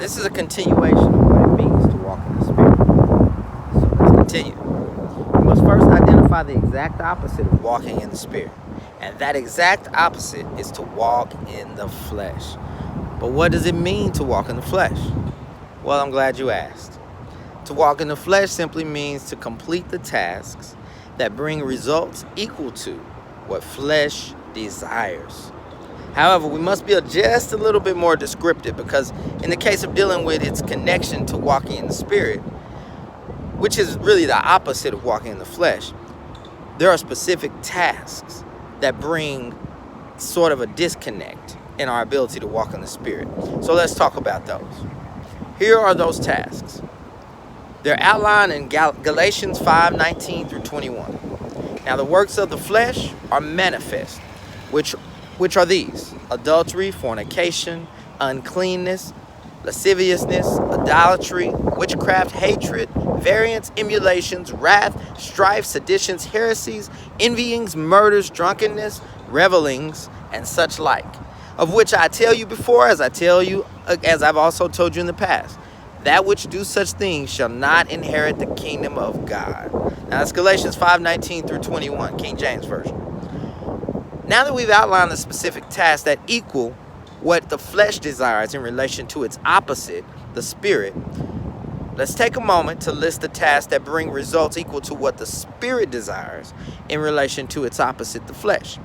This is a continuation of what it means to walk in the Spirit. So let's continue. We must first identify the exact opposite of walking in the Spirit. And that exact opposite is to walk in the flesh. But what does it mean to walk in the flesh? Well, I'm glad you asked. To walk in the flesh simply means to complete the tasks that bring results equal to what flesh desires. However, we must be just a little bit more descriptive, because in the case of dealing with its connection to walking in the Spirit, which is really the opposite of walking in the flesh, there are specific tasks that bring sort of a disconnect in our ability to walk in the Spirit. So let's talk about those. Here are those tasks. They're outlined in Galatians 5:19 through 21. Now the works of the flesh are manifest, which are these: adultery, fornication, uncleanness, lasciviousness, idolatry, witchcraft, hatred, variance, emulations, wrath, strife, seditions, heresies, envyings, murders, drunkenness, revelings, and such like, of which I tell you before, as I've also told you in the past, that which do such things shall not inherit the kingdom of God. Now that's Galatians 5:19 through 21, King James Version. Now that we've outlined the specific tasks that equal what the flesh desires in relation to its opposite, the Spirit, let's take a moment to list the tasks that bring results equal to what the Spirit desires in relation to its opposite, the flesh.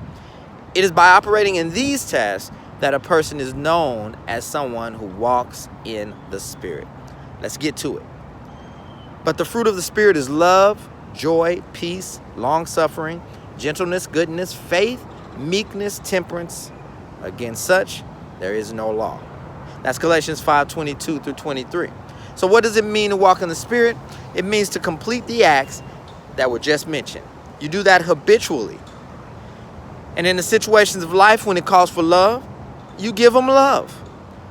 It is by operating in these tasks that a person is known as someone who walks in the Spirit. Let's get to it. But the fruit of the Spirit is love, joy, peace, long-suffering, gentleness, goodness, faith, meekness, temperance. Against such there is no law. That's Galatians 5:22 through 23. So what does it mean to walk in the Spirit? It means to complete the acts that were just mentioned. You do that habitually. And in the situations of life when it calls for love, you give them love.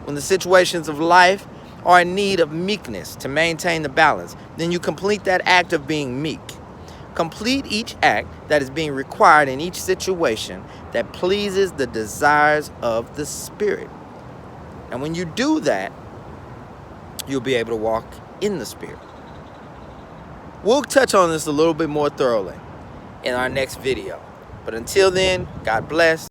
When the situations of life are in need of meekness to maintain the balance, then you complete that act of being meek. Complete each act that is being required in each situation that pleases the desires of the Spirit. And when you do that, you'll be able to walk in the Spirit. We'll touch on this a little bit more thoroughly in our next video. But until then, God bless.